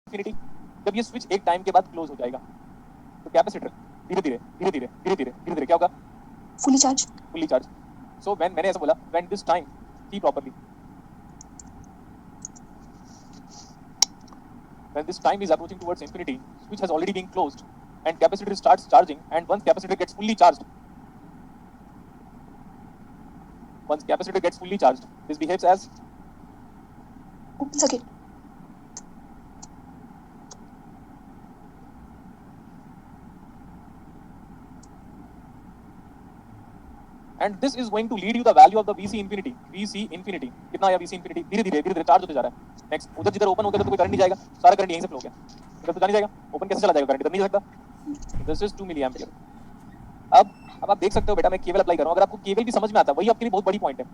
Infinity, जब ये switch एक टाइम के बाद क्लोज हो जाएगा तो कैपेसिटर धीरे धीरे धीरे धीरे धीरे धीरे धीरे धीरे क्या होगा? Fully charge. Fully charge. So when मैंने ऐसा बोला when this time see properly, when this time is approaching towards infinity, switch has already been closed and capacitor starts charging, and once capacitor gets fully charged, this behaves as open circuit. and this is going to lead you the value of the VC infinity. कितना आया VC infinity? धीरे धीरे charge होते जा रहा है। Next, उधर जिधर ओपन हो गया तो कोई करंट नहीं जाएगा, सारा करंट यहीं से फ्लो हो गया, इधर तो जा नहीं जाएगा, ओपन कैसे चला जाएगा, करंट इधर नहीं जा सकता। This is 2 milli ampere. अब आप देख सकते हो बेटा, मैं केवल अप्लाई कर रहा हूं, अगर आपको केवल भी समझ में आता है वही आपके लिए बहुत बड़ी पॉइंट है।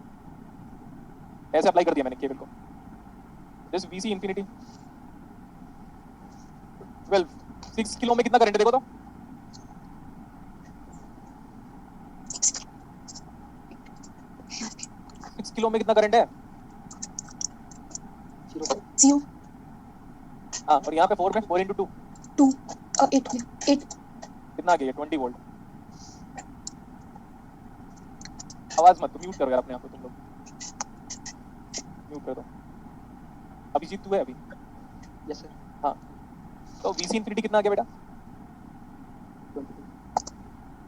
ऐसे अप्लाई कर दिया मैंने केवल को। दिस VC infinity 12 6 किलो में कितना करंट है देखो तो, 6 किलो में कितना करंट है? 0। हाँ, और यहाँ पे 4 में 4 into 2 2 8 कितना आ गया? 20 वोल्ट। आवाज मत म्यूट करो यार अपने आप को, तुम लोग म्यूट कर दो। अभिजीत तू है अभी? Yes sir. हाँ, तो VC infinity कितना आ गया बेटा? 22।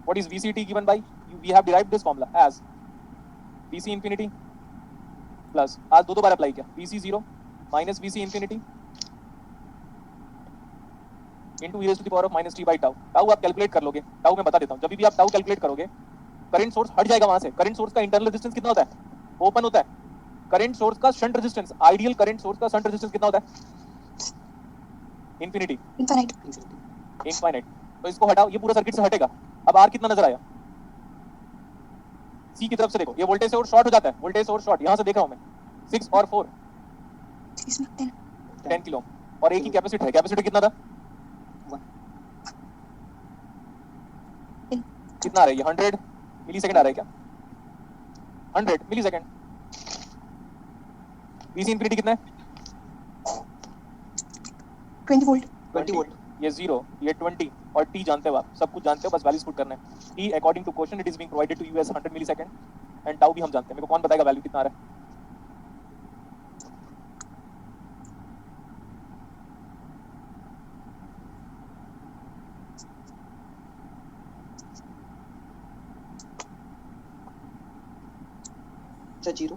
What is VCT given by? We have derived this formula as VC infinity plus, आज दो बार अप्लाई किया, VC 0 minus VC infinity into e raised to the power of minus t by tau। Tau आप calculate कर लोगे, tau मैं बता देता हूँ, जब भी आप टाउ कैलकुलेट करोगे करंट सोर्स हट जाएगा वहां से। करंट सोर्स का इंटरनल रेजिस्टेंस कितना होता है? ओपन होता है। करंट सोर्स का shunt resistance, ideal current source का शंट रेजिस्टेंस कितना होता है? Infinity, infinite. तो इसको हटाओ, ये पूरा सर्किट से हटेगा। अब आर कितना नजर आया? सी की तरफ से देखो, ये वोल्टेज सोर्स शॉर्ट हो जाता है, वोल्टेज सोर्स शॉर्ट यहां से देख रहा हूं मैं। 6 और 4 10 किलो, और एक ही कैपेसिटर है। कैपेसिटर कितना था? कितना आ रहा है ये? 100 मिली सेकंड आ रहा है क्या? 100 मिली सेकंड। VC इंफिनिटी कितना है? 20 वोल्ट। 20 वोल्ट। ये 0, ये 20 और t जानते हो आप, सब कुछ जानते हो, बस वैल्यूज पुट करना है। t according to question it is being provided to you as 100 millisecond and tau भी हम जानते हैं। मेरे को कौन बताएगा वैल्यू कितना आ रहा है? सर 0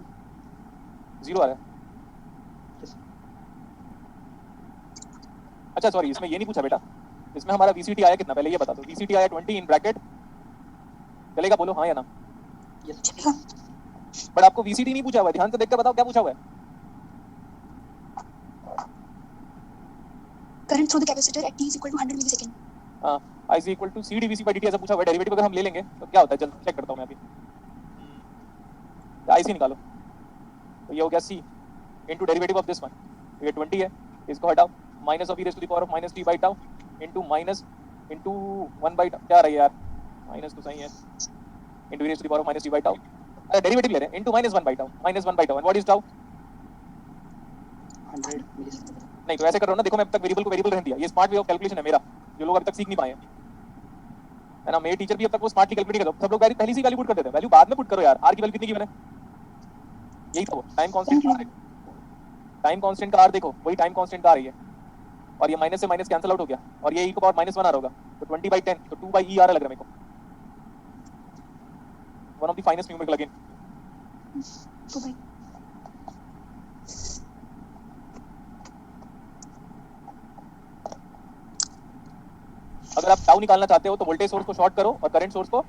0 आ रहा है। अच्छा सॉरी, इसमें ये नहीं पूछा बेटा, इसमें हमारा VCT आया कितना, पहले ये बता दो। VCT आया 20 इन ब्रैकेट, चलेगा? बोलो हाँ या ना। यस। बट आपको VCT नहीं पूछा हुआ है, ध्यान से देखकर बताओ क्या पूछा हुआ है। Current through the capacitor eight t is equal to 100 millisecond. हां, I is equal to C dVC by dt ऐसा पूछा हुआ है। डेरिवेटिव अगर हम ले लेंगे तो क्या होता है, चल चेक करता हूं मैं अभी। IC निकालो, तो ये हो गया C into derivative of this one, तो ये 20 है, इसको हटाओ, minus of e raise to the power of minus t by tau into minus into 1 by क्या आ रहा है यार, माइनस तो सही है, into e raise to the power of minus t by tau. अरे डेरिवेटिव ले रहे हैं, into minus 1 by tau, minus 1 by tau. And what is tau? 100 millisecond. नहीं तो ऐसे कर रहा हूं ना, देखो मैं अब तक वेरिएबल को वेरिएबल रहने दिया। ये स्मार्ट वे ऑफ कैलकुलेशन है मेरा, जो लोग अभी तक सीख नहीं पाए हैं, है ना। मेरे टीचर भी अब तक वो स्मार्टली कैलकुलेट नहीं करते, सब लोग पहले से वैल्यू पुट कर देते हैं। वैल्यू बाद में पुट करो यार। आर की वैल्यू कितनी की मैंने, यही तो टाइम कांस्टेंट का, टाइम कांस्टेंट का आर देखो, वही टाइम कांस्टेंट का आ रही है, और ये माइनस से माइनस कैंसिल आउट हो गया, और ये e को पावर -1 आ रहा होगा, तो 20/10, तो 2/e आ रहा लग रहा है मेरे को। One of the finest numerical again. अगर आप टाउ निकालना चाहते हो तो वोल्टेज सोर्स को शॉर्ट करो और करंट सोर्स को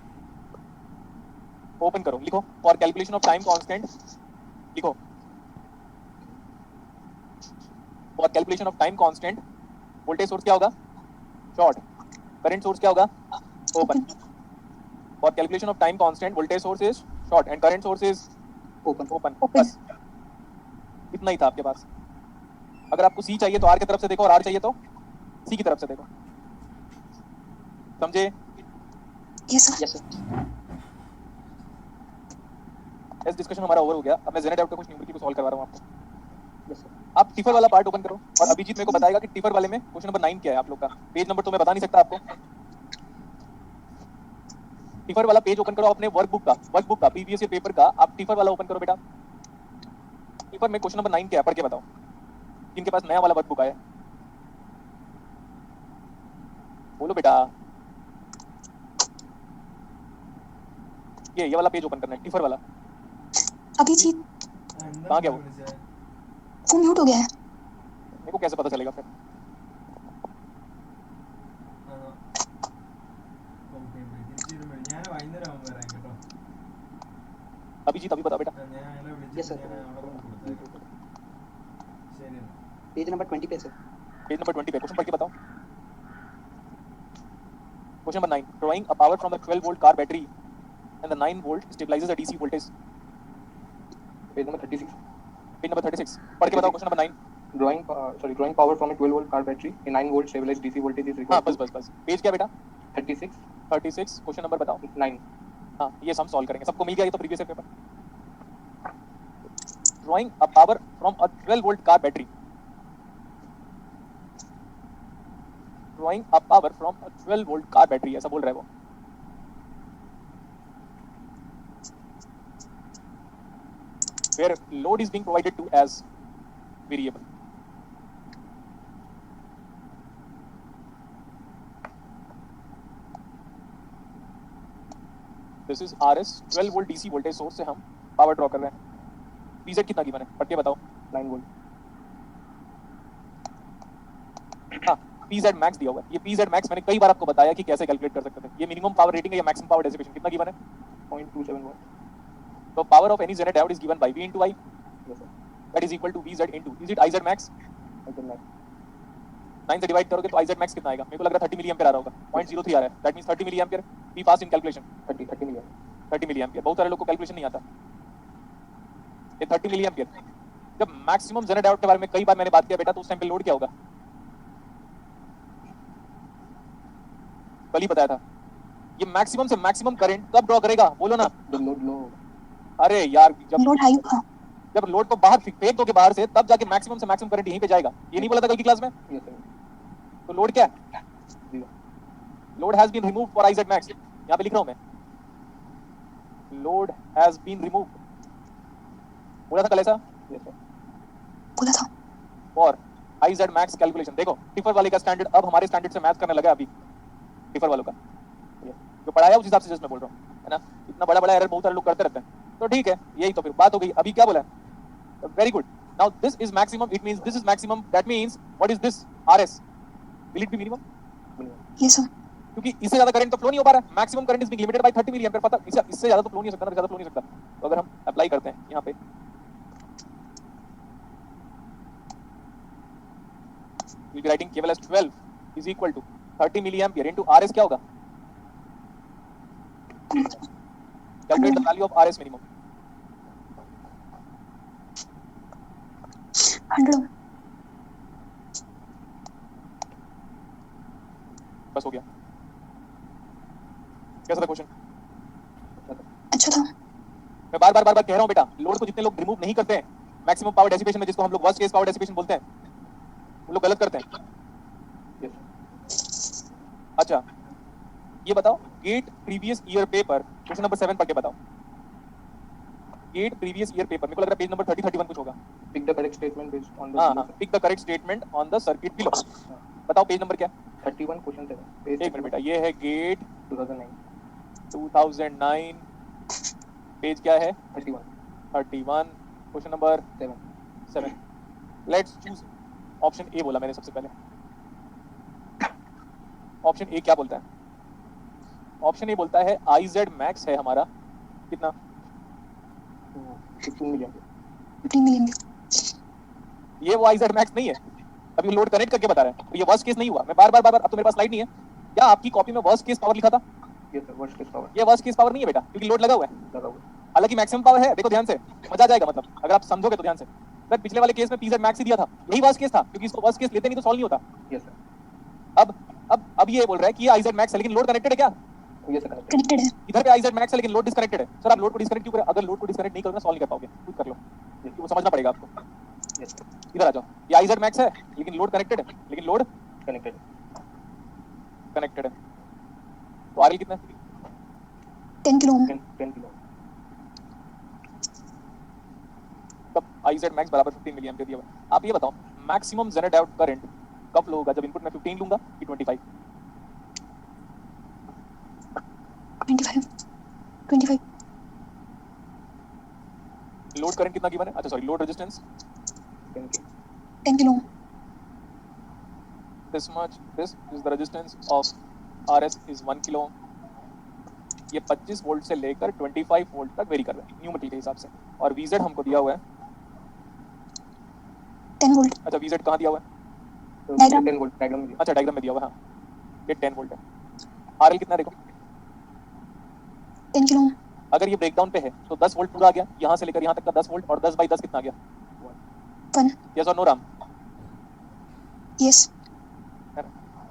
ओपन करो। लिखो for calculation of time constant, लिखो for calculation of time constant voltage source क्या होगा? शॉर्ट। करंट सोर्स क्या होगा? Open. For calculation of time constant voltage source is short and current source is open. बस इतना ही था आपके पास। अगर आपको सी चाहिए तो आर की तरफ से देखो, और आर चाहिए तो सी की तरफ से देखो। समझे? Yes sir. Yes sir. इस डिस्कशन हमारा ओवर हो गया। अब मैं जेनेट आउट का कुछ न्यूमेरिकल को सॉल्व करवा रहा हूं आपको। Yes sir. आप टिफर वाला पार्ट ओपन करो और अभिजीत मेरे को बताएगा कि टिफर वाले में क्वेश्चन नंबर 9 क्या है आप लोग का। पेज नंबर तो मैं बता नहीं सकता आपको। टिफर वाला पेज ओपन करो अपने वर्कबुक का प्रीवियस ईयर पेपर का। आप टिफर वाला ओपन करो बेटा। टिफर में क्वेश्चन नंबर 9 क्या है पढ़ के बताओ, जिनके पास नया वाला वर्कबुक आया है। बोलो बेटा। ये वाला पेज ओपन करना है, टिफर वाला। अभिजीत कहाँ गया वो? वो म्यूट हो गया है। मेरे को कैसे पता चलेगा फिर? अभिजीत अभी बता बेटा। Yes, sir. पेज नंबर 20 पे सर। पेज नंबर 20 पे क्वेश्चन पढ़ के बताओ। Question number 9, drawing a power from the 12 volt car battery and the 9 volt stabilizes a DC voltage. Page number 36। Page number 36 पढ़ के बताओ question number 9। drawing power from a 12 volt car battery, a 9 volt stabilized DC voltage is हाँ required. बस page क्या बेटा? 36 36 question number बताओ। 9। हाँ ये सम सॉल्व करेंगे, सबको मिल गया ये तो previous year paper. Drawing a power from a 12 volt car battery, drawing a power from a 12 volt car battery, ऐसा बोल रहा है वो। where load is being provided to as variable. This is RS 12 volt DC voltage source से हम power draw कर रहे हैं। PZ कितना गिवन है पढ़ के बताओ। 9 वोल्ट। हाँ PZ मैक्स दिया हुआ है। ये PZ मैक्स मैंने कई बार आपको बताया कि कैसे कैलकुलेट कर सकते थे। ये मिनिमम पावर रेटिंग है या मैक्सिमम पावर डेसिपेशन कितना गिवन है? 0.27 watt। So power of any Zener diode is given by V into I, Yes sir। that is equal to VZ into, is it IZ max? IZ max 9 से divide करोगे तो IZ max कितना आएगा? मेरे को लग रहा है 30 मिली एम्पियर आ रहा होगा। 0.03 आ रहा है। That means 30 milli ampere. Be fast in calculation। 30 milli 30 milli ampere. बहुत सारे लोग को कैलकुलेशन नहीं आता। ये 30 मिली एम्पियर। जब मैक्सिमम जेनर डायोड के बारे में कई बार मैंने बात किया बेटा, तो उस टाइम पे लोड क्या होगा? कल ही बताया था। ये मैक्सिमम से मैक्सिमम करंट कब ड्रॉ करेगा? बोलो ना। जब लोड लो। अरे यार लोड हाई। जब लोड को बाहर फेंक दोगे बाहर से, तब जाके मैक्सिमम से मैक्सिमम करंट यहीं पे जाएगा। ये नहीं बोला था कल की क्लास में? Yes sir. तो लोड क्या है? Load has been removed for IZ max। यहाँ पे लिख रहा हूँ मैं, लोड हैज बीन रिमूव्ड। बोला था कल ऐसा? Yes sir. बोला था। और IZ max कैलकुलेशन देखो, टिफर वाले का स्टैंडर्ड अब हमारे स्टैंडर्ड से मैच करने लगा अभी। टिफर वालों का जो पढ़ाया उस हिसाब से जस्ट मैं बोल रहा हूँ, है ना। इतना बड़ा एरर बहुत सारे लोग करते रहते हैं, तो ठीक है। यही तो फिर बात हो गई। अभी क्या बोला है? Very good. Now this is maximum, it means this is maximum, that means what is this? RS will it be minimum? Yes sir. क्योंकि इससे ज्यादा करंट तो फ्लो नहीं हो पा रहा है। Maximum current is being limited by 30 milli ampere. पता इससे ज्यादा तो फ्लो नहीं हो सकता ना, ज्यादा फ्लो नहीं हो सकता। तो अगर हम अप्लाई करते हैं यहाँ पे, we'll be writing केवल as 12 is equal to 30 milli ampere into RS क्या होगा? Calculate the value of RS minimum। 100। बस हो गया। कैसा था क्वेश्चन? अच्छा था। मैं बार बार कह रहा हूँ बेटा, लोड को जितने लोग रिमूव नहीं करते हैं मैक्सिमम पावर डेसिपेशन में, जिसको हम लोग वर्स्ट केस पावर डेसिपेशन बोलते हैं, वो लोग गलत करते हैं। अच्छा ये बताओ, GATE previous year paper question number 7 पढ़ के बताओ। गेट प्रीवियस ईयर पेपर, मेरे को लग रहा है पेज नंबर 30 31 कुछ होगा। Pick the correct statement based on the हाँ pick the correct statement on the circuit below. बताओ पेज नंबर क्या है? 31 क्वेश्चन 7 पेज। एक मिनट बेटा, ये है गेट 2009 पेज क्या है? 31 question number 7। Let's choose option A. बोला मैंने सबसे पहले। ऑप्शन ए क्या बोलता है? ऑप्शन ए बोलता है IZ max है हमारा कितना? 15 मिली 15 मिली। ये वो IZ max नहीं है। अभी लोड कनेक्ट करके बता रहा है, तो ये वर्स्ट केस नहीं हुआ। मैं बार बार अब तो मेरे पास स्लाइड नहीं है। क्या आपकी कॉपी में वर्स्ट केस पावर लिखा था? Yes sir. Worst case power. ये वर्स्ट केस पावर नहीं है बेटा, क्योंकि लोड लगा हुआ है। लगा हुआ। हालांकि मैक्सिमम पावर है। देखो ध्यान से, मजा आ जाएगा। मतलब अगर आप समझोगे तो ध्यान से। सर पिछले वाले केस में PZ max ही दिया था, यही वर्स्ट केस था, क्योंकि इसको वर्स्ट केस लेते नहीं तो सॉल्व नहीं होता। Yes sir. अब ये बोल रहा है कि ये IZ max है, लेकिन लोड कनेक्टेड है क्या? Yes sir. कनेक्टेड है। इधर पे IZ max है लेकिन लोड डिस्कनेक्टेड है। सर आप लोड को डिस्कनेक्ट क्यों करें? अगर लोड को डिस्कनेक्ट नहीं करोगे सॉल्व नहीं कर पाओगे, खुद कर लो, क्योंकि वो समझना पड़ेगा आपको। Yes sir. इधर आ जाओ, ये आई जेड मैक्स है लेकिन लोड कनेक्टेड है, लेकिन लोड connected. कनेक्टेड है, तो आरएल कितना है? 10 किलो ओम 10 kilo. तब आई जेड मैक्स बराबर 15 मिली एम्पियर दिया हुआ है। आप ये बताओ मैक्सिमम जेनरेट आउट करंट कब फ्लो होगा, जब इनपुट में 15 लूंगा कि 25? 25 25 लोड करंट कितना गिवन है, अच्छा sorry load resistance 10 kilo. 10 kilo ohm this much, this is the resistance of RS is 1 kilo ohm. ये 25 वोल्ट से लेकर 25 वोल्ट तक वेरी कर रहा है न्यूमेरिकल के हिसाब से, और VZ हमको दिया हुआ है, 10 वोल्ट अच्छा VZ कहाँ दिया हुआ है, So Diagram. 10 volt diagram में दिया. अच्छा डायग्राम में दिया हुआ है, हाँ ये 10 वोल्ट है। RL कितना देखो, 10 किलो ओम अगर ये ब्रेकडाउन पे है तो 10 वोल्ट पूरा आ गया, यहाँ से लेकर यहाँ तक का 10 वोल्ट, और 10 बाई 10 कितना आ गया, 1 यस और नो राम? यस है ना?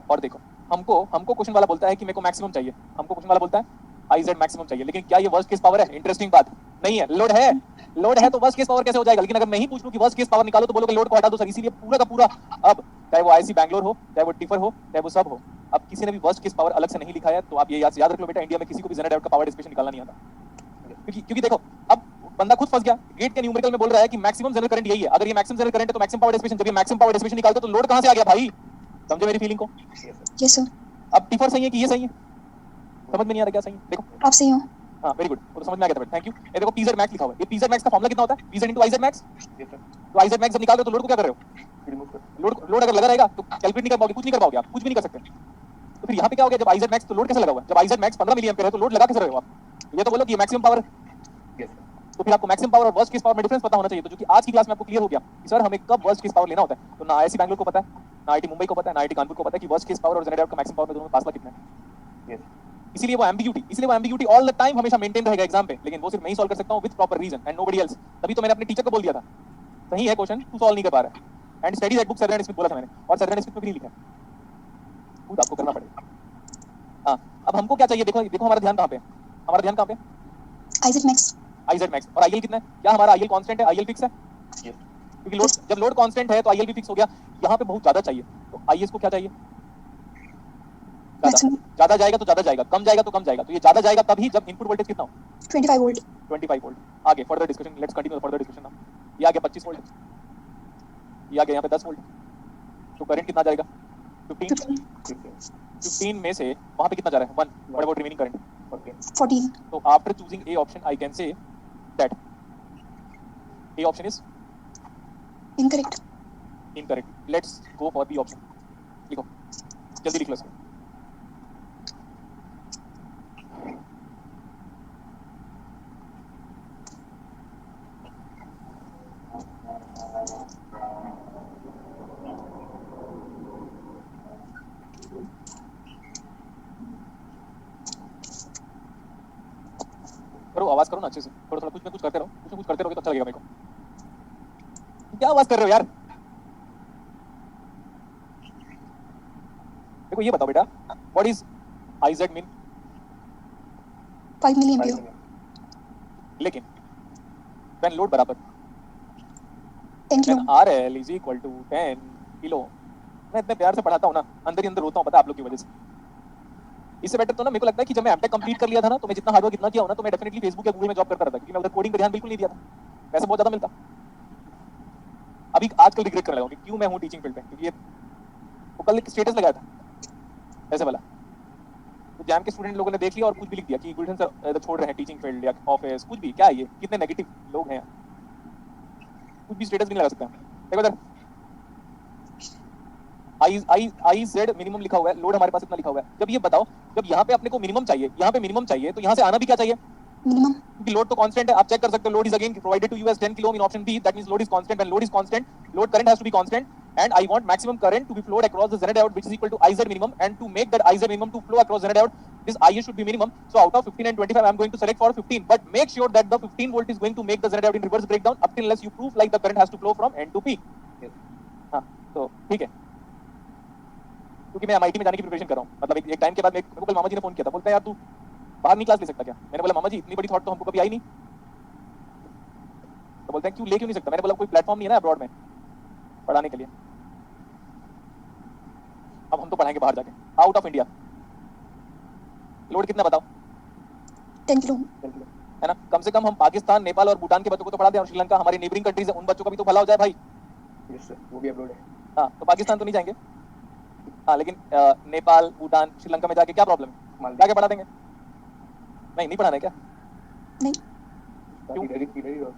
और देखो हमको क्वेश्चन वाला बोलता है कि मेरे को मैक्सिमम चाहिए, हमको क्वेश्चन वाला बोलता है आई जेड मैक्सिमम चाहिए, लेकिन क्या ये वर्स्ट केस पावर है? इंटरेस्टिंग बात नहीं है, लोड है, लोड है तो वर्स्ट केस पावर कैसे हो जाएगा? लेकिन अगर मैं ही पूछ लूं कि वर्स्ट केस पावर निकालो तो बोलोगे लोड को हटा दो सर, इसीलिए पूरा का पूरा, अब चाहे वो आईसी बैंगलोर हो, चाहे वो टिफर हो, चाहे वो सब हो, अब किसी ने भी वर्स्ट केस पावर अलग से नहीं लिखा है, तो आप ये याद रख लो बेटा, इंडिया में किसी को भी जनरेट आउट का पावर डिस्ट्रीब्यूशन निकालना नहीं आता, क्योंकि देखो अब बंदा खुद फंस गया, गेट के न्यूमेरिकल में बोल रहा है कि मैक्सिमम जनरल करंट यही है, अगर ये मैक्सिमम जनरल करंट है तो मैक्सिमम पावर डिस्ट्रीब्यूशन, जब ये मैक्सिमम पावर डिस्ट्रीब्यूशन निकालते तो लोड कहां से आ गया भाई? समझे मेरी फीलिंग को? Yes, sir. यस सर अब टिफर सही है कि ये सही है? समझ में नहीं आ रहा क्या सही है? देखो आप सही हो हाँ वेरी गुड, वो तो समझ में आ गया था, थैंक यू। ये देखो पीजेड मैक्स लिखा हुआ है, ये पीजेड मैक्स का फॉर्मूला कितना होता है? PZ into IZ max. Yes, sir. तो आईजेड मैक्स जब निकाल दो तो लोड को क्या कर रहे हो? Remove कर. लोड अगर लगा रहेगा तो कैलकुलेट नहीं कर पाओगे, कुछ नहीं कर पाओगे आप, कुछ भी नहीं कर सकते। तो फिर यहाँ पे क्या हो गया, जब आईजेड मैक्स तो लोड कैसे लगा हुआ है? जब आईजेड मैक्स 15 मिली एम्पीयर है तो लोड लगा कैसे रहे हो आप? ये तो बोलो कि मैक्सिमम पावर, Yes, sir. तो फिर आपको मैक्सिमम पावर और वर्स्ट केस पावर में डिफरेंस पता होना चाहिए। तो जो कि आज की क्लास में आपको क्लियर हो गया कि सर हमें कब वर्स्ट केस पावर लेना होता है, तो ना आईआईटी बैंगलोर को पता है, ना आईआईटी मुंबई को पता है, ना आईआईटी कानपुर को पता है कि वर्स्ट केस पावर और जनरेटर का मैक्सिमम पावर में दोनों में फासला कितना है। Yes. इसीलिए वो एम्बिग्यूटी ऑल द टाइम हमेशा मेंटेन रहेगा एग्जाम पे, लेकिन वो सिर्फ मैं ही सॉल्व कर सकता हूं with proper reason and nobody else. तभी तो मैंने अपने टीचर को बोल दिया था सही है क्वेश्चन, तू सॉल्व नहीं कर पा रहा है, and study that book surgeon Smith बोला था मैंने, और सर्जन स्मिथ में भी नहीं लिखा है, खुद आपको करना पड़ेगा। हां अब हमको क्या चाहिए, देखो देखो हमारा ध्यान कहां पे है, हमारा ध्यान कहां पे है? IZ max IZ max. और आईएल कितना है? क्या हमारा आईएल कांस्टेंट है, आईएल फिक्स है? Yes. क्योंकि लोड, जब लोड कांस्टेंट है तो आईएल भी फिक्स हो गया। यहाँ पे बहुत ज्यादा चाहिए, तो आईएस को क्या चाहिए? मैक्सिमम ज्यादा जाएगा तो ज्यादा जाएगा, कम जाएगा तो कम जाएगा, तो ये ज्यादा जाएगा तभी जब इनपुट वोल्टेज कितना हो? 25 वोल्ट 25 वोल्ट। आगे further discussion, let's continue further discussion now. ये आ गया 25 वोल्ट, ये आ गया यहाँ पे 10 वोल्ट, तो करंट कितना जाएगा? 15। 15 15 में से वहाँ पे कितना जा रहा है? 1। What about remaining current? Okay. 14 तो after choosing A option I can say that A option is incorrect incorrect. Let's go for B option. लिखो जल्दी लिख लो इसको। करो आवाज करो ना अच्छे से, थोड़ा थोड़ा कुछ ना कुछ करते रहो, कुछ ना कुछ करते रहोगे तो अच्छा लगेगा मेरे को। क्या आवाज कर रहे हो यार? देखो ये बताओ बेटा, what is I Z mean? 5 milli 5 ampere million. लेकिन व्हेन लोड बराबर 10 kilo when RL is equal to 10 kilo. मैं इतने प्यार से पढ़ाता हूं ना, अंदर ही अंदर रोता हूं, पता है आप लोग की वजह से। इससे बेटर तो ना मेरे को लगता है कि जब मैं एमटेक कंप्लीट कर लिया था ना, तो मैं जितना हार्डवर्क इतना किया हो ना, तो मैं डेफिनेटली फेसबुक या गूगल में जॉब करता रहता, क्योंकि मैं उधर कोडिंग पे ध्यान बिल्कुल नहीं दिया था, पैसा बहुत ज्यादा मिलता। अभी आजकल रिग्रेट करने लगा हूं कि क्यों मैं हूं टीचिंग फील्ड पे, क्योंकि ये वो कल एक स्टेटस लगाया था ऐसे वाला, तो जैम के स्टूडेंट लोगों ने देख लिया और कुछ भी लिख दिया कि गुलशन सर छोड़ रहे हैं टीचिंग फील्ड या ऑफिस, कुछ भी। क्या है ये, कितने नेगेटिव लोग हैं, कुछ भी स्टेटस भी नहीं लगा सकते हम। देखो इधर आई जेड मिनिमम लिखा हुआ है, लोड हमारे पास इतना लिखा हुआ है। जब ये बताओ, जब यहाँ पे अपने को मिनिमम चाहिए, यहाँ पे मिनिमम चाहिए, तो यहाँ से आना भी क्या चाहिए? मिनिमम क्योंकि लोड तो कांस्टेंट है, आप चेक कर सकते हो। Load is again provided to you as 10 kilo in option B, that means load is constant. When load is constant, load current has to be constant, and I want maximum current to be flowed across the Z diode, which is equal to IZ minimum, and to make that IZ minimum to flow across Z diode, this IA should be minimum. So out of 15 and 25, I am going to select for 15, but make sure that the 15 volt is going to make the Z diode in reverse breakdown up till unless you prove like the current has to flow from N to P. Yes. हाँ, तो ठीक है, क्योंकि मैं MIT में जाने की preparation कर रहा हूँ। मतलब एक टाइम के बाद मेरे को कल मामा जी ने फोन किया था, बोलते हैं यार तू बाहर नहीं क्लास ले सकता क्या? मैंने बोला मामा जी इतनी बड़ी थॉट तो हमको कभी आई नहीं। तो बोलते हैं क्यों ले क्यों नहीं सकता? मैंने बोला कोई प्लेटफॉर्म नहीं है ना अब्रॉड में। पढ़ाने के लिए। अब हम तो पढ़ाएंगे बाहर जाके, आउट ऑफ इंडिया। लोड कितना बताओ? 10 किलो है ना, कम से कम हम पाकिस्तान, नेपाल और भूटान के बच्चों को तो पढ़ा दें, और श्रीलंका हमारी नेबरिंग कंट्रीज है, उन बच्चों का भी तो भला हो जाए भाई। यस सर, वो भी अपलोड है। हाँ, तो पाकिस्तान तो नहीं जाएंगे, हाँ, लेकिन नेपाल, भूटान, श्रीलंका में जाके क्या प्रॉब्लम है? जाके पढ़ा देंगे। नहीं पढ़ाना है क्या? नहीं, क्यों? इधर ही रहो।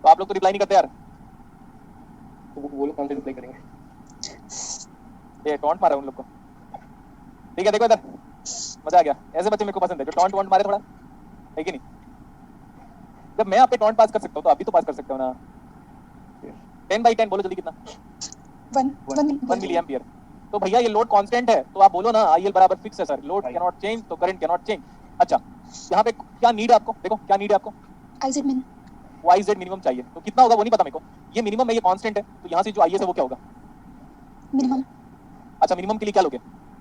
तो आप लोग तो रिप्लाई नहीं करते यार। तो वो लोग कौन से रिप्लाई करेंगे? ये टॉन्ट मारा उन लोग को। ठीक है, देखो इधर, मजा आ गया। ऐसे बच्चे मेरे को पसंद है जो टॉन्ट वॉन्ट मारे थोड़ा, है कि नहीं? जब मैं आप पे टॉन्ट पास कर सकता हूँ तो आप भी तो पास कर सकते हो ना। 10/10 बोलो जल्दी, कितना? 1 मिली एम्पियर। तो भैया ये लोड कांस्टेंट है, तो आप बोलो ना IL बराबर फिक्स है sir, load can not change, तो करंट कैन नॉट चेंज। अच्छा, यहाँ पे क्या नीड है आपको? देखो क्या नीड है आपको? IZ min YZ मिनिमम चाहिए, तो कितना होगा वो नहीं पता मेरे को। ये मिनिमम है, ये कांस्टेंट है, तो यहाँ से जो IS है वो क्या होगा? minimum अच्छा, मिनिमम के लिए क्या लोगे?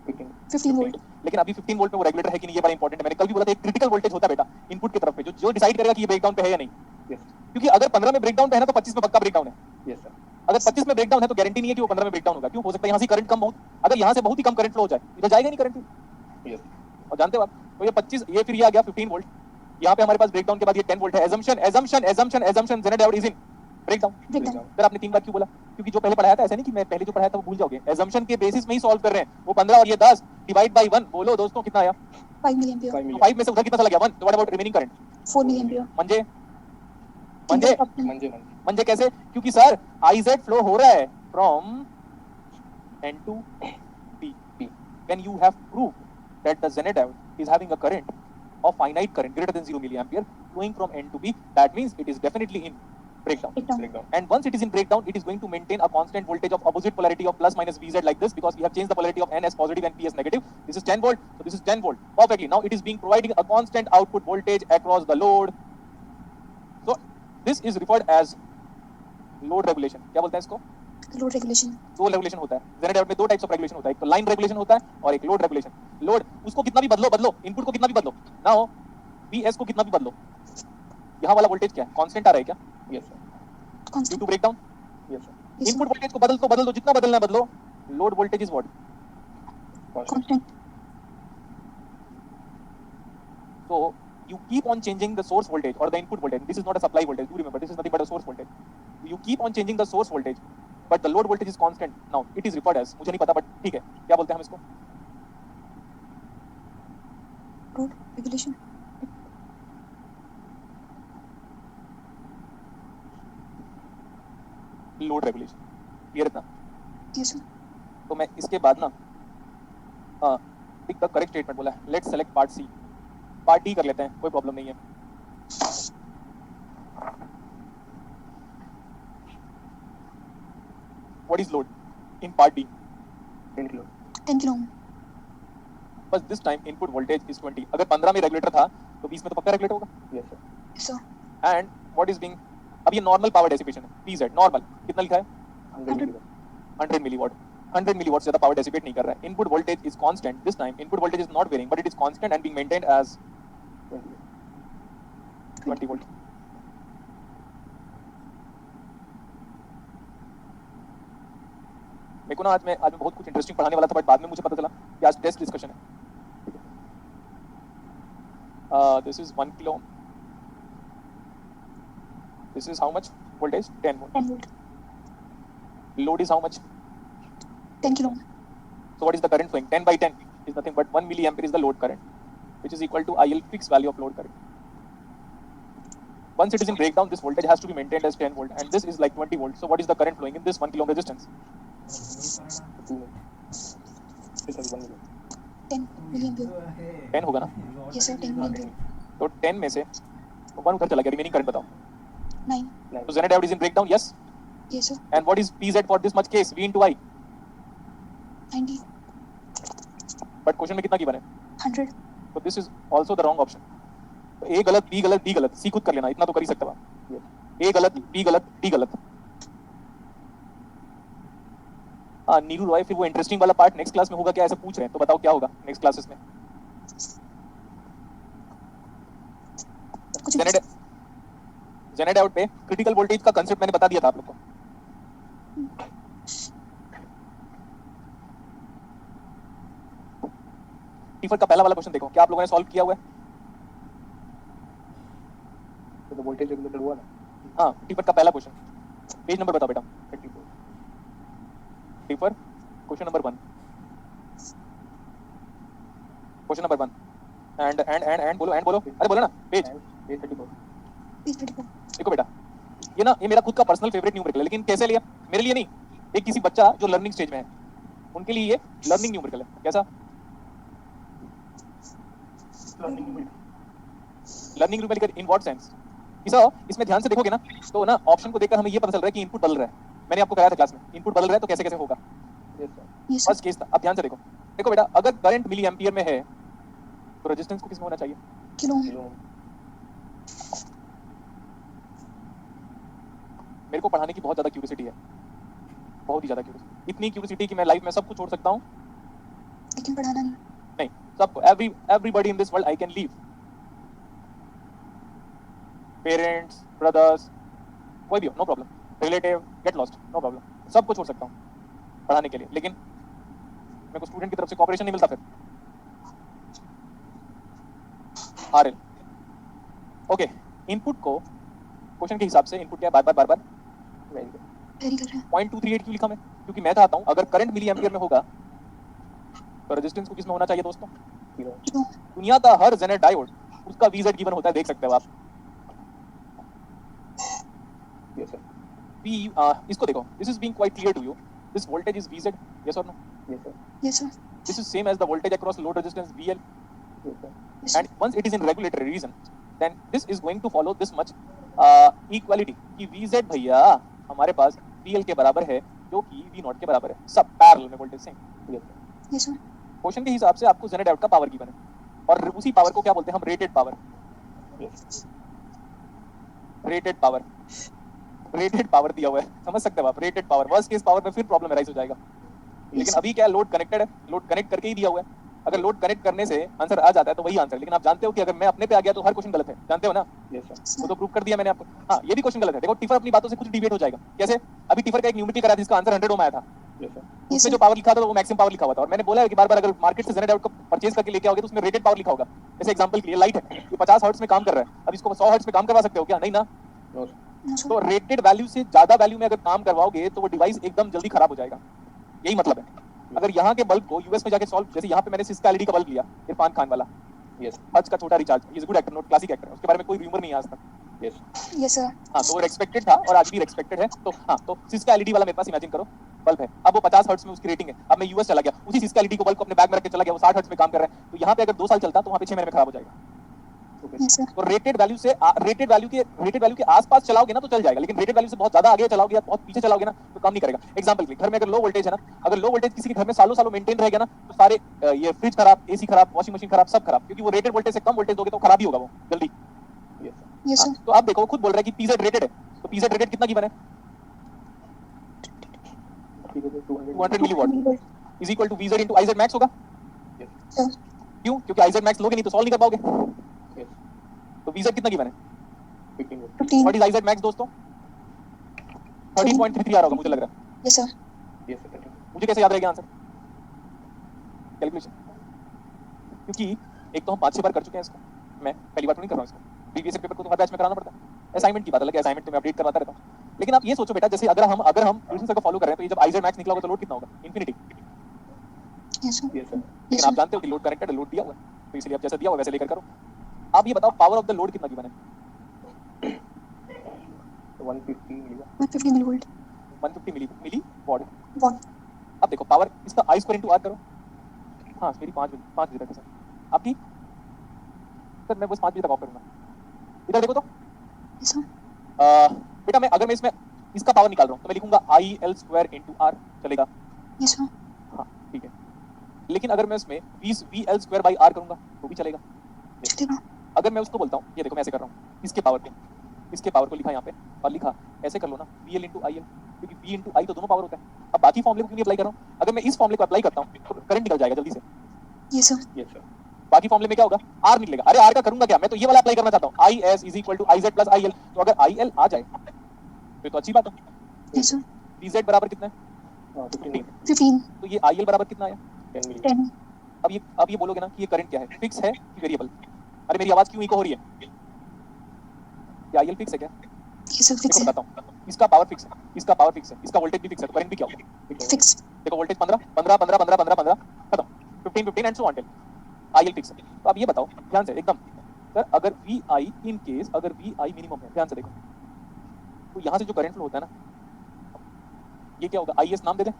15 वोल्ट। लेकिन अभी 15 वोल्ट पे वो रेगुलेटर है कि नहीं, ये बड़ा इंपॉर्टेंट है। मैंने कल भी बोला था, एक क्रिटिकल वोल्टेज होता है बेटा इनपुट की तरफ पे, जो डिसाइड करेगा कि ये ब्रेकडाउन पे है या नहीं। यस क्योंकि अगर 15 में ब्रेकडाउन पे है ना, तो 25 में पक्का ब्रेकडाउन है। Yes sir. अगर 25 में ब्रेकडाउन है तो गारंटी नहीं है कि वो 15 में ब्रेकडाउन होगा। क्यों हो सकता है यहाँ से करंट कम बहुत, अगर यहाँ से बहुत ही कम करंट फ्लो हो जाए, इधर जाएगा नहीं करंट। यस और जानते हो आप, तो ये 25, ये फिर ये आ गया 15 वोल्ट। यहाँ पे हमारे पास ब्रेकडाउन के बाद ये 10 वोल्ट है। Assumption Janet diode is in breakdown. Breakdown फिर आपने 3 बार क्यों बोला? क्योंकि जो पहले पढ़ाया था, ऐसा नहीं कि मैं पहले जो पढ़ाया था वो भूल जाओगे। एजम्पशन के बेसिस में ही सॉल्व कर रहे हैं। वो 15 और ये 10 डिवाइड बाय 1, बोलो दोस्तों कितना आया? 5 मिली एम्पियर 5 में से उधर कितना चला गया? 1। तो what about remaining current? 4 milli ampere मंजे मंजे मंजे मंजे कैसे? क्योंकि सर IZ फ्लो हो रहा है from N to P when you have proved that the Zener diode is having a current of finite current greater than 0 milliampere flowing from N to P. That means it is definitely in breakdown. Breakdown. And once it is in breakdown, it is going to maintain a constant voltage of opposite polarity of plus minus VZ like this, because we have changed the polarity of N as positive and P as negative. This is 10 volt, so this is 10 volt. Perfectly. Now it is being providing a constant output voltage across the load. So this is referred as load regulation. क्या बोलते हैं इसको? Load regulation. दो regulation होता है Jenner diode में, दो types of regulation होता है, एक तो लाइन रेगुलेशन होता है और एक लोड रेगुलेशन। लोड उसको कितना भी बदलो, इनपुट को कितना भी बदलो ना हो, BS को कितना भी बदलो, यहाँ वाला वोल्टेज क्या है? कांस्टेंट आ रहा है क्या? Yes sir. Due constant to breakdown. Yes sir. Input voltage को बदल दो जितना बदलना है बदलो। Load voltage is what? Constant. So you keep on changing the source voltage or the input voltage. This is not a supply voltage. Do remember, this is nothing but a source voltage. You keep on changing the source voltage, but the load voltage is constant. Now it is referred as, मुझे नहीं पता but ठीक है, क्या बोलते हैं हम इसको? Load regulation. Load regulation. Clear इतना? Yes sir. तो मैं इसके बाद ना टिक द करेक्ट स्टेटमेंट बोला है। Let's select part C. Part D कर लेते हैं, कोई प्रॉब्लम नहीं है। What is load in part D? 10 kilo. 10 kilo. बस this time input voltage is 20। अगर 15 में रेगुलेटर था तो 20 में तो पक्का रेगुलेटर होगा। Yes sir. Yes sir. And what is being, अब ये नॉर्मल पावर डेसिपेशन है, PZ नॉर्मल कितना लिखा है? 100 मिलीवाट। 100 मिलीवाट से ज्यादा पावर डेसिपेट नहीं कर रहा है। Input voltage is constant. This time input voltage is not varying but it is constant and being maintained as 20 volt. मेरे को ना आज मैं बहुत कुछ इंटरेस्टिंग पढ़ाने वाला था बट बाद में मुझे पता चला कि आज टेस्ट डिस्कशन है। This is 1 kilo. This is how much voltage? 10 volt. 10 volt। Load is how much? 10 kilo। So what is the current flowing? 10 by 10 is nothing but 1 milliampere is the load current, which is equal to IL fixed value of load current. Once it is in breakdown, this voltage has to be maintained as 10 volt, and this is like 20 volt. So what is the current flowing in this 1 kilo ohm resistance? 10 milli ampere. 10 होगा ना? Yes sir. 10 milli ampere. तो 10 में से 1 उधर चला गया, remaining current बताओ। 9। So Zener diode is in breakdown, yes? Yes sir. And what is PZ for this much case? V into I. 90। But question में कितना गिवन है? 100। So this is also the wrong option. तो A गलत, B गलत, D गलत, C खुद कर लेना, इतना तो कर ही सकता हूँ। A गलत, B गलत, D गलत। हाँ नीरू रॉय, फिर वो इंटरेस्टिंग वाला पार्ट नेक्स्ट क्लास में होगा क्या, ऐसे पूछ रहे हैं, तो बताओ क्या होगा नेक्स्ट क्लासेस में? कुछ जेनेट डायोड पे क्रिटिकल वोल्टेज का कांसेप्ट मैंने बता दिया था आप लोग को। टीफर का पहला वाला क्वेश्चन देखो, क्या आप लोगों ने सॉल्व किया हुआ है? So the voltage regulator हुआ ना? हाँ, टीफर का पहला क्वेश्चन, पेज नंबर बताओ बेटा। 34. TIFR question number 1, question number 1 and बोलो, अरे बोलो ना, पेज। And page 34. Page 34. देखो बेटा, ये ना, ये मेरा खुद का पर्सनल फेवरेट न्यूमेरिकल है, लेकिन कैसे लिया? मेरे लिए नहीं, एक किसी बच्चा जो लर्निंग स्टेज में है उनके लिए ये लर्निंग न्यूमेरिकल है। कैसा learning numerical? In what sense? इसमें ध्यान से देखोगे ना तो ना ऑप्शन को देखकर हमें ये पता चल रहा है कि इनपुट बदल रहा है। मैंने आपको कराया था क्लास में, इनपुट बदल रहा है तो कैसे कैसे होगा, Yes sir. Yes, sir. First case था। अब ध्यान से देखो, देखो बेटा, अगर करंट मिली एम्पियर में है तो रेजिस्टेंस को किसमें होना चाहिए? Kilo ohm. Kilo ohm. मेरे को पढ़ाने की बहुत ज्यादा क्यूरियोसिटी है, बहुत ही ज्यादा क्यूरियोसिटी, इतनी क्यूरियोसिटी कि मैं लाइफ में सब कुछ छोड़ सकता हूँ। लेकिन पढ़ाना नहीं. नहीं, सबको, everybody in this world I can leave, parents, brothers, कोई भी हो, no problem, relative, get lost, no problem, सबको छोड़ सकता हूँ पढ़ाने के लिए, लेकिन मेरे को स्टूडेंट की तरफ से कोऑपरेशन नहीं मिलता फिर। आरएल, ओके, इनपुट को क्वेश्चन के हिसाब से इनपुट क्या है, बार बार Very good. Very कर रहा है. 0.238 क्यों लिखा मैं? क्योंकि मैं चाहता हूँ अगर करंट मिली एम्पियर में होगा तो रेजिस्टेंस को किसमें होना चाहिए दोस्तों? Kilo ohm. Kilo ohm. दुनिया का हर जेनेट डायोड उसका वीजेड गिवन होता है, देख सकते हो आप। Yes sir. इसको देखो, this is being quite clear to you, this voltage is VZ, yes और no? Yes sir. Yes, sir. This is same as the voltage across load resistance VL, Yes sir. Yes, sir. and once it is in regulatory region then this is going to follow this much equality कि VZ भैया हमारे पास VL के बराबर है जो कि V0 के बराबर है, सब पैरेलल में voltage same. Yes sir. Yes, sir. Question के हिसाब से आपको जेनेट डायोड का पावर गिवन है और उसी पावर को क्या बोलते हैं हम? Rated power. Yes. Rated power दिया हुआ है, समझ सकते हो आप? Rated power, worst case power में फिर प्रॉब्लम राइज हो जाएगा, लेकिन अभी क्या है, लोड कनेक्टेड है, लोड कनेक्ट करके ही दिया हुआ है। अगर लोड कनेक्ट करने से आंसर आ जाता है तो वही आंसर है, लेकिन आप जानते हो कि अगर मैं अपने पे आ गया तो हर क्वेश्चन गलत है, जानते हो ना? Yes sir. वो तो प्रूव कर दिया मैंने आपको। हाँ, ये भी क्वेश्चन गलत है। देखो, टिफर अपनी बातों से कुछ डिबेट हो जाएगा। कैसे? अभी टिफर का एक न्यूमेरिकल कराया था जिसका आंसर 100 ओम आया था, Yes sir. Yes, उसमें sir. जो पावर लिखा था वो मैक्सिमम पावर लिखा हुआ था, और मैंने बोला है कि बार-बार अगर मार्केट से जेनेट डायोड को परचेज करके लेके आओगे तो उसमें रेटेड पावर लिखा होगा। जैसे एग्जांपल के लिए लाइट है, ये 50 हर्ट्ज में काम कर रहा है, अब इसको 100 हर्ट्ज में काम करवा सकते हो क्या? नहीं ना। No sir. No, sir. तो रेटेड वैल्यू से ज्यादा वैल्यू में अगर काम करवाओगे तो वो डिवाइस एकदम जल्दी खराब हो जाएगा, यही मतलब है। अगर यहाँ के बल्ब को यूएस में जाके सॉल्व, जैसे यहाँ पे मैंने सिस्का एलईडी का बल्ब लिया, इरफान खान वाला, Yes. हज का छोटा recharge, is good actor, not classic actor, उसके बारे में कोई रूमर नहीं है आज तक। Yes. Yes, sir. हाँ, तो वो एक्सपेक्टेड था और आज भी एक्सपेक्टेड है। तो हाँ, तो सिस्का एलईडी वाला मेरे पास इमेजिन करो बल्ब है, अब वो 50 हर्ट्ज में उसकी रेटिंग है, अब मैं यूएस चला गया, उसी सिस्का एलईडी को बल्ब को अपने बैग में रख के चला गया, वो 60 हर्ट्ज में काम कर रहा है, तो यहाँ पे अगर 2 साल चलता तो वहाँ पे 6 महीने में खराब हो जाएगा। Okay. Yes, sir. तो रेटेड वैल्यू के आसपास चलाओगे ना तो चल जाएगा, लेकिन रेटेड वैल्यू से बहुत ज्यादा आगे चलाओगे या बहुत पीछे चलाओगे ना तो काम नहीं करेगा। एग्जांपल के लिए, घर में अगर लो वोल्टेज है ना, अगर लो वोल्टेज किसी के घर में सालों मेंटेन रहेगा ना तो सारे ये फ्रिज खराब, एसी खराब, वॉशिंग मशीन खराब, सब खराब, क्योंकि वो रेटेड वोल्टेज से कम वोल्टेज दोगे तो खराब ही होगा वो जल्दी। Yes sir. Yes, sir. हाँ, तो आप देखो, वो खुद बोल रहा है कि पीजेड रेटेड है, तो पीजेड रेटेड कितना गिवन है? ठीक है, 200. 200 milliwatt Millivolt. Is equal to VZ into IZ max होगा। Yes. Sir. क्यों? क्योंकि आईजेड मैक्स लोगे नहीं तो सॉल्व नहीं कर पाओगे। Yes. तो वीजेड कितना गिवन है? 15 volt. 15. What is IZ max दोस्तों? 13.33 आ रहा होगा मुझे लग रहा है। Yes, sir. Yes sir. 13. मुझे कैसे याद रहेगा आंसर? कैलकुलेशन, क्योंकि एक तो हम 5-6 बार कर चुके हैं इसको, मैं पहली बार तो नहीं कर रहा हूँ इसको, प्रीवियस पेपर को तो हर बैच में कराना पड़ता है। असाइनमेंट की बात अलग है, असाइनमेंट तो मैं अपडेट करवाता रहता हूँ, लेकिन आप ये सोचो बेटा, जैसे अगर हम ट्यूशन सर को फॉलो कर रहे हैं तो ये जब आईजेड मैक्स निकला होगा तो लोड कितना होगा? Infinity. Yes, sir. Yes sir. लेकिन Yes, आप sir. जानते हो कि लोड कनेक्टेड है, लोड दिया हुआ है, तो इसलिए आप जैसा दिया हुआ वैसे लेकर करो। आप ये बताओ पावर ऑफ द लोड कितना गिवन है? 150 milliwatt. 150 millivolt. 150 milli watt. Watt. अब देखो पावर, इसका आई स्क्वायर इंटू आर करो। हाँ, मेरी 5 बजे तक है सर, आपकी? सर मैं बस 5 बजे तक ऑफ करूँगा। इधर देखो तो Yes, sir. बेटा, मैं मैं इसका पावर निकाल रहा हूँ तो मैं लिखूंगा I L square into R, चलेगा? Yes, sir. हाँ, ठीक है। लेकिन अगर मैं इसमें V L square by R करूंगा तो भी चलेगा। चलेगा. अगर मैं उसको बोलता हूँ, ये देखो मैं ऐसे कर रहा हूँ, इसके पावर पे, इसके पावर को लिखा यहाँ पे और लिखा ऐसे कर लो ना, V L into I L, क्योंकि वी इंटू आई तो दोनों पावर होता है। अब बाकी फॉर्मूले को क्यों नहीं अप्लाई कर रहा हूँ? अगर मैं इस फॉर्मूले को अप्लाई करता हूँ तो करंट निकल जाएगा जल्दी से। Yes, sir. Yes sir. बाकी फॉर्मूले में क्या होगा? आर निकलेगा। अरे आर का करूंगा क्या, मैं तो ये वाला अप्लाई करना चाहता हूँ, I S is equal to I Z plus I L. तो अगर आई एल आ जाए फिर तो अच्छी बात है। Yes, sir. वी जेड बराबर कितना है? 15. 15. तो ये आई एल बराबर कितना आया? 10 milliwatt. 10. अब ये बोलोगे ना कि ये करंट क्या है, फिक्स है कि वेरिएबल? अरे मेरी आवाज क्यों इको हो रही है? क्या आईएल फिक्स है क्या? ये सर फिक्स देखो है। बताता हूँ, इसका पावर फिक्स है, इसका पावर फिक्स है, इसका वोल्टेज भी फिक्स है, तो करंट भी क्या होगा? फिक्स। देखो वोल्टेज 15 15 15 15 15 15 खत्म, 15 15 and so on till IL fix है। तो अब ये बताओ ध्यान से एकदम सर, अगर वी आई इन केस अगर वी आई मिनिमम है, ध्यान से देखो, तो यहाँ से जो करंट फ्लो होता है ना, ये क्या होगा? आई एस नाम दे दें।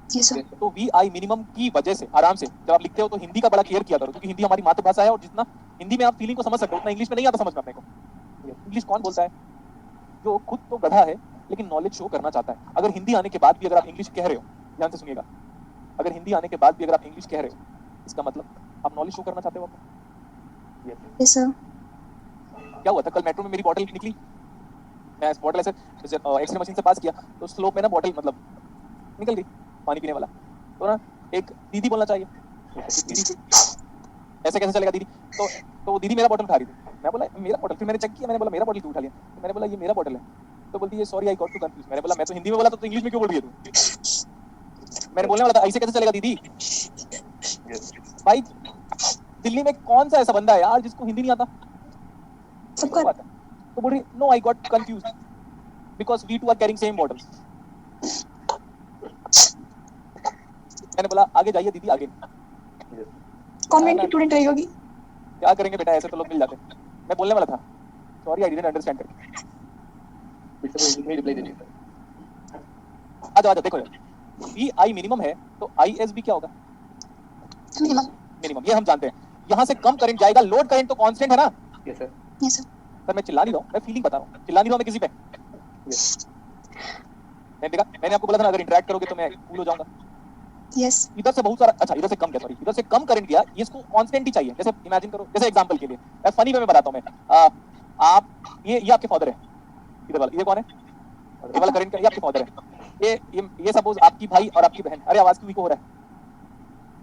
ये सर। तो वी आई मिनिमम की वजह से आराम से जब आप लिखते हो तो हिंदी का बड़ा केयर किया करो, क्योंकि हिंदी हमारी मातृभाषा है और जितना हिंदी में आप फीलिंग को समझ सकते हो उतना इंग्लिश में नहीं आता समझ में अपने को। इंग्लिश कौन बोलता है? जो खुद तो गधा है लेकिन नॉलेज शो करना चाहता है। अगर हिंदी आने के बाद भी अगर आप इंग्लिश कह रहे हो, ध्यान से सुनिएगा, अगर हिंदी आने के बाद भी अगर आप इंग्लिश कह रहे हो, इसका मतलब आप नॉलेज शो करना चाहते हो अपना। ये सर। क्या हुआ था कल मेट्रो में मेरी बॉटल निकली, मैं इस बॉटल ऐसे एक्सरे मशीन से पास किया तो स्लोप में ना बॉटल मतलब निकल गई पानी पीने वाला, तो ना एक दीदी बोलना चाहिए, दीदी ऐसे कैसे चलेगा दीदी? तो दीदी मेरा बॉटल उठा रही थी, मैं बोला मेरा बॉटल, फिर मैंने चेक किया, मैंने बोला मेरा बॉटल क्यों उठा लिया? तो मैंने बोला ये मेरा बॉटल है, तो बोलती है sorry I got to confuse. मैंने बोला मैं तो हिंदी में बोला तो इंग्लिश में क्यों बोल रही है तू? मैंने बोलने वाला था ऐसे कैसे चलेगा दीदी? भाई दिल्ली में कौन सा ऐसा बंदा है यार जिसको हिंदी नहीं आता? सबको आता तो बोल रही no I got confuse because we too are carrying same bottles. मैंने बोला आगे जाइए दीदी आगे। कॉन्वेंट की स्टूडेंट रही होगी। क्या करेंगे बेटा, ऐसे तो लोग मिल जाते। मैं बोलने वाला था सॉरी आई डिडंट अंडरस्टैंड। आ जाओ देखो वी आई मिनिमम है तो आई एस भी क्या होगा? मिनिमम। मिनिमम, ये हम जानते हैं। यहाँ से कम करंट जाएगा, लोड करंट तो कांस्टेंट है ना? Yes sir. ये सर। सर मैं चिल्ला नहीं रहा हूँ, मैं फीलिंग बता रहा हूँ, चिल्ला नहीं रहा हूँ मैं किसी पे। मैंने देखा, मैंने आपको बोला था ना अगर इंटरेक्ट करोगे तो मैं कूल हो जाऊंगा। यस। इधर से बहुत सारा, अच्छा इधर से कम क्या, सॉरी इधर से कम करंट गया, ये इसको कांस्टेंट ही चाहिए। जैसे इमेजिन करो, जैसे एग्जांपल के लिए फनी वे में बताता हूं मैं, आप ये आपके फादर है, इधर वाला, ये कौन है? ये वाला करंट ये आपके फादर है। ये सपोज आपकी भाई और आपकी बहन, अरे आवाज क्यों इको हो रहा है?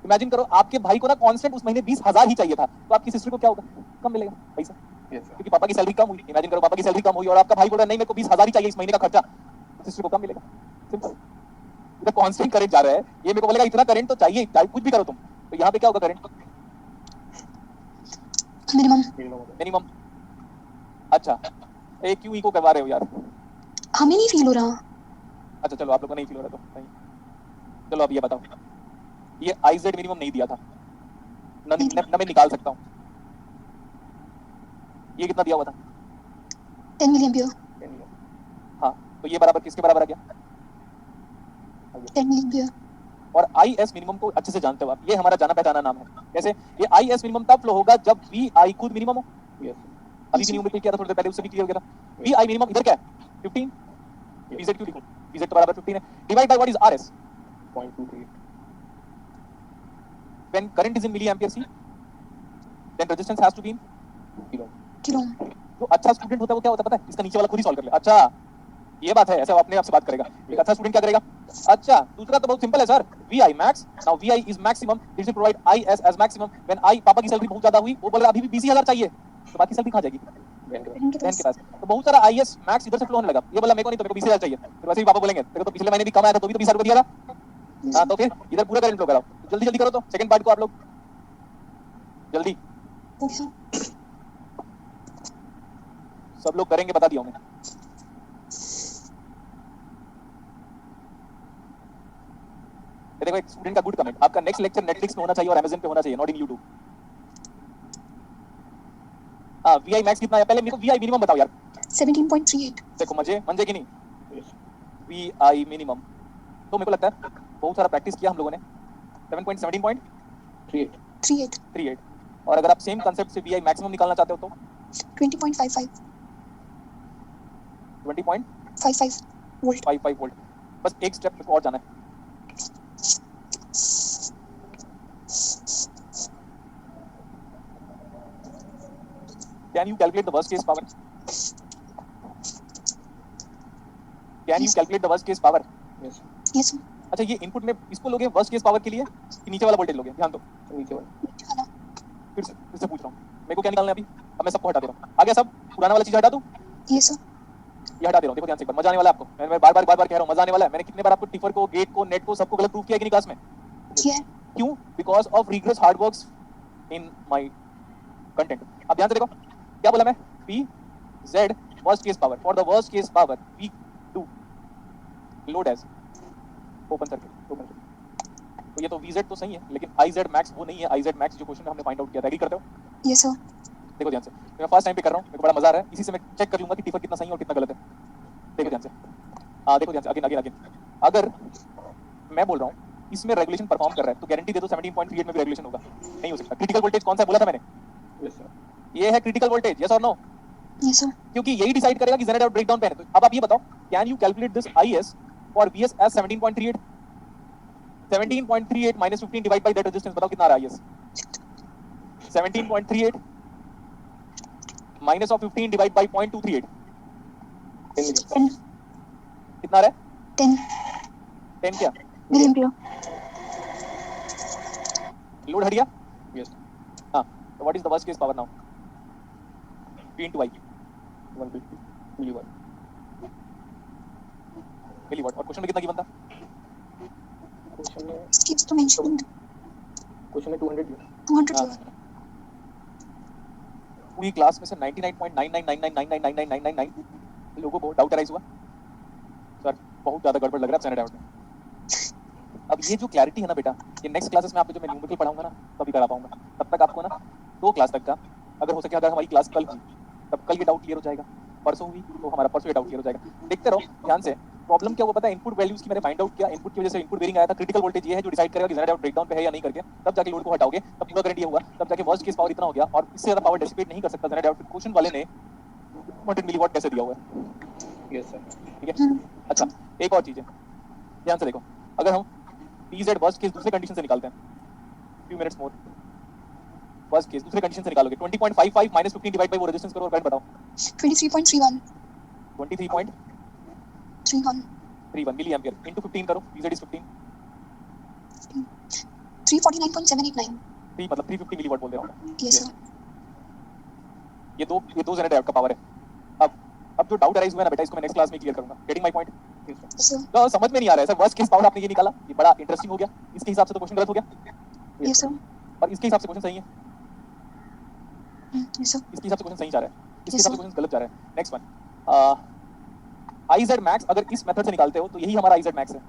इमेजिन करो आपके भाई को ना कांस्टेंट उस महीने 20,000 ही चाहिए था, तो आपकी सिस्टर को क्या होगा? कम मिलेगा पैसा, क्योंकि पापा की सैलरी कम हुई। इमेजिन करो पापा की सैलरी कम हुई और आपका भाई बोल रहा है नहीं मेरे को 20,000 ही चाहिए इस महीने का खर्चा, तो सिस्टर को कम मिलेगा। सिंपल, इधर कांस्टेंट करंट जा रहा है, ये मेरे को बोलेगा इतना करंट तो चाहिए, चाहे कुछ भी करो तुम, तो यहाँ पे क्या होगा करंट? मिनिमम। मिनिमम। अच्छा ये क्यों इको करवा रहे हो यार? हमें नहीं फील हो रहा। अच्छा चलो आप लोगों को नहीं फील हो रहा तो नहीं, चलो अब ये बताओ, ये आईजेड मिनिमम नहीं दिया था न मैं निकाल सकता हूँ, ये कितना दिया हुआ था? 10 मिली एम्पियर। हाँ तो ये बराबर किसके बराबर आ गया? 10 मिली एम्पियर। और आई एस मिनिमम को अच्छे से जानते हो आप, ये हमारा जाना पहचाना नाम है। कैसे? ये आई एस मिनिमम तब फ्लो होगा जब वी आई खुद मिनिमम हो। अभी भी न्यूमेरिकल किया था थोड़ी देर पहले, उससे भी क्लियर हो गया था। वी आई मिनिमम इधर क्या है? 15। वीजेड क्यों लिखूं? वीजेड तो बराबर 15 है, divide by what is RS? 0.23। When current is in milli ampere see then resistance has to be in kilo. जो अच्छा स्टूडेंट होता है वो क्या होता है पता है? इसका नीचे वाला खुद ही सॉल्व कर ले। अच्छा ये बात है, ऐसा वो अपने आप से बात करेगा। एक अच्छा स्टूडेंट क्या करेगा? अच्छा दूसरा तो बहुत सिंपल है sir, V I max, now V I is maximum, this will provide I S as maximum. When I पापा की सैलरी बहुत ज्यादा हुई, वो बोल रहा अभी भी 20,000 चाहिए, तो बाकी सैलरी कहां जाएगी? बहन के पास। तो बहुत सारा आई एस मैक्स इधर से फ्लो होने लगा, ये बोला मेरे को नहीं तो मेरे को 20,000 चाहिए, फिर वैसे ही पापा बोलेंगे तेरे को तो पिछले महीने भी कम आया था तो भी तो 20,000 दिया था। हाँ तो फिर इधर पूरा करंट फ्लो कराओ, जल्दी जल्दी करो तो सेकंड पार्ट को आप लोग जल्दी, सब लोग करेंगे बता दिया मैं। देखो एक स्टूडेंट का गुड कमेंट, आपका नेक्स्ट लेक्चर नेटफ्लिक्स में होना चाहिए और अमेज़न पे होना चाहिए, नॉट इन यूट्यूब। हां वीआई मैक्स कितना है पहले मेरे को वीआई मिनिमम बताओ यार। 17.38। देखो मंजे कि नहीं? वीआई मिनिमम तो मेरे को लगता है बहुत सारा प्रैक्टिस किया हम लोगों ने। 7.17.38 और अगर आप सेम कांसेप्ट से वीआई मैक्सिमम निकालना चाहते हो तो 20.55। 20.55 वोल्ट। वोल्ट। बस एक स्टेप और जाना है। Can you calculate the worst case power? Can you calculate the worst case power? Yes. अच्छा ये इनपुट में इसको लोगे वर्स्ट केस पावर के लिए कि नीचे वाला वोल्टेज लोगे? ध्यान दो नीचे वाला। फिर से पूछ रहा हूँ, मेरे को क्या निकालना है अभी? अब मैं सबको हटा दे रहा हूँ। आ गया सब? पुराना वाला चीज हटा दूं? Yes sir. ये हटा दे रहा हूँ। देखो ध्यान से, मजा आने वाला है आपको। मैं बार बार कह रहा हूँ मजा आने वाला है। मैंने कितने बार आपको टिफर को, गेट को, नेट को सबको गलत प्रूफ किया कि नहीं क्लास में? किया है। क्यों? Because of rigorous hard works in my content. अब ध्यान से देखो क्या बोला मैं, P Z worst case power. For the worst case power we do load as open circuit. तो ये तो वीजेड तो सही है, लेकिन आईजेड मैक्स वो नहीं है. आईजेड मैक्स जो क्वेश्चन में हमने फाइंड आउट किया था, एग्री करते हो? Yes, sir. देखो ध्यान से, मैं फर्स्ट टाइम पे कर रहा हूँ, मेरे को बड़ा मजा आ रहा है. इसी से मैं चेक कर लूंगा कि टिफर कितना सही है और कितना गलत है. देखो ध्यान से, देखो ध्यान से, अगेन. अगर मैं बोल रहा हूँ इसमें रेगुलेशन परफॉर्म कर रहा है तो गारंटी दे दो 17.38 में भी रेगुलेशन होगा. नहीं हो सकता. क्रिटिकल वोल्टेज कौन सा बोला था मैंने? Yes, sir. ये है क्रिटिकल वोल्टेज. यस और नो? Yes, sir. क्योंकि यही डिसाइड करेगा कि जेनेरेटर ब्रेकडाउन पे है. तो अब आप ये बताओ, can you calculate this IS for VS as 17.38? 17.38 minus 15 divide by that resistance. बताओ कितना आ रहा है IS? 17.38 minus of 15 divide bye 0.238 10 million. 10. कितना आ रहा है? 10 10 क्या? milliampere. लोड हट गया. Yes. हाँ, तो what is the worst case power now? P into I 150 milliwatt. Milliwatt. और क्वेश्चन में कितना गिवन था? Question में Skips to mention 200 दिया. 200 हाँ. watt. पूरी क्लास में से 99.9999999999 लोगों को डाउट अराइज हुआ. सर बहुत ज्यादा गड़बड़ लग रहा है जेनेरेटर में. अब ये जो क्लैरिटी है ना बेटा, ये नेक्स्ट क्लासेस में आपको जो मैं न्यूमेरिकल पढ़ाऊंगा ना तभी करा पाऊंगा. तब तक आपको ना 2 क्लास तक का, अगर हो सके, अगर हमारी क्लास कल हुई तब कल ये डाउट क्लियर हो जाएगा. परसों हुई तो हमारा परसों ये डाउट क्लियर हो जाएगा. देखते रहो ध्यान से. प्रॉब्लम क्या हुआ पता है? इनपुट वैल्यूज की मैंने फाइंड आउट किया. इनपुट की वजह से इनपुट वेरिंग आया था. क्रिटिकल वोल्टेज ये है जो डिसाइड करेगा कि जेनरेटर ब्रेकडाउन पे है या नहीं करके. तब जाके लोड को हटाओगे, तब पूरा करंट ये हुआ. तब जाके वर्स्ट केस पावर इतना हो गया और इससे ज्यादा पावर डिसिपेट नहीं कर सकता जेनरेटर. क्वेश्चन वाले ने 200 मिलीवाट कैसे दिया हुआ है. Yes, sir. ठीक है. अच्छा, एक और चीज है, ध्यान से देखो. अगर हम PZ वर्स्ट केस दूसरे कंडीशन से निकालते हैं, few minutes more. Worst case दूसरे कंडीशन से निकालोगे 20.55 minus 15 डिवाइड बाय वो रेजिस्टेंस करो और करंट बताओ. 23.31. 23.31 31. मिली एम्पियर इनटू 15 करो. PZ is 15. 349.789. 3 मतलब 350 मिलीवाट बोल दे रहा हूं. Yes, sir. ये दो जेनरेटर का पावर है. अब जो डाउट अराइज हुआ है ना बेटा, इसको मैं नेक्स्ट क्लास में क्लियर करूंगा. Getting my point? Yes, sir. Yes, sir. तो समझ में नहीं आ रहा है सर, वर्स्ट केस पावर आपने ये निकाला, ये बड़ा इंटरेस्टिंग हो गया. इसके हिसाब से तो क्वेश्चन गलत हो गया Yes, sir. और इसके हिसाब से क्वेश्चन सही है. Yes, sir. इसके हिसाब से क्वेश्चन सही जा रहा है, इसके Yes, हिसाब से sir. क्वेश्चन गलत जा रहा है. नेक्स्ट वन, IZ मैक्स अगर इस मेथड से निकालते हो तो यही हमारा IZ मैक्स है.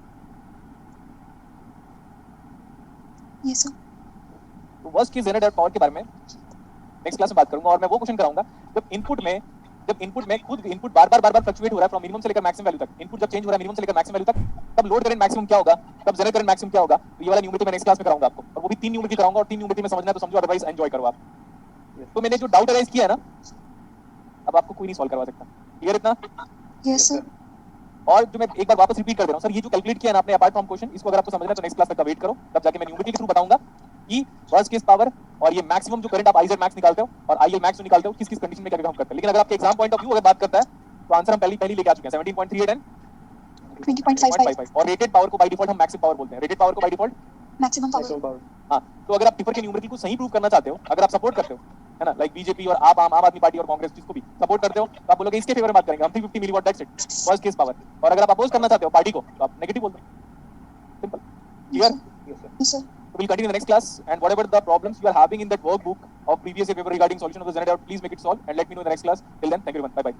Yes, sir. तो वर्स्ट केस जेनरेटर पावर के बारे में नेक्स्ट क्लास में बात करूंगा. और मैं वो क्वेश्चन कराऊंगा जब इनपुट में खुद इनपुट बार बार फ्लक्चुएट हो रहा है फ्रॉम मिनिमम से लेकर मैक्सिमम वैल्यू तक. इनपुट जब चेंज हो रहा है मिनिमम से लेकर मैक्सिमम वैल्यू तक, तब लोड करंट मैक्सिमम क्या होगा, तब जनरेटर करंट मैक्सिमम क्या होगा. तो ये वाला न्यूमेरिकल मैं नेक्स्ट क्लास में कराऊंगा आपको. और वो भी 3 न्यूमेरिकल कराऊंगा और 3 न्यूमेरिकल में समझना है तो समझो, अदरवाइज एंजॉय करो आप. तो मैंने जो डाउट अराइज किया है ना, अब आपको कोई नहीं सॉल्व करवा सकता. क्लियर इतना? Yes, sir. और जो मैं एक बार वापस रिपीट कर दे रहा हूं सर, ये जो कैलकुलेट किया है ना आपने अपार्ट फ्रॉम क्वेश्चन, इसको अगर आपको समझना है तो नेक्स्ट क्लास तक का वेट करो. तब जाके मैं न्यूमेरिकल के थ्रू बताऊंगा कि वर्स्ट केस पावर और ये मैक्सिमम जो करंट आप IZ मैक्स निकालते हो और IL मैक्स जो निकालते हो किस किस कंडीशन में क्या काम करते हैं. लेकिन अगर आपके एग्जाम पॉइंट ऑफ व्यू अगर बात करता है तो आंसर हम पहले लेके आ चुके हैं 17.38 एंड 20.55. 20.55. और रेटेड पावर को बाय डिफॉल्ट हम मैक्सिमम पावर बोलते हैं. रेटेड पावर को by default Maximum power. Maximum power. हाँ. तो अगर आप टिफर के न्यूमेरिकल को सही प्रूव करना चाहते हो, अगर आप सपोर्ट करते हो, है ना, लाइक बीजेपी और आप आम आदमी पार्टी और कांग्रेस जिसको भी सपोर्ट करते हो, तो आप बोलोगे इसके फेवर में बात करेंगे हम 350 milliwatt that's it worst case power. और अगर आप अपोज करना चाहते हो पार्टी को तो आप नेगेटिव बोल दो. Simple. Clear? Yes, sir. Yes, sir. So we'll continue in the next class, and whatever the problems you are having in that workbook of previous year paper regarding solution of the generator, please make it solve and let me know in the next class. Till then, thank you everyone. Bye bye.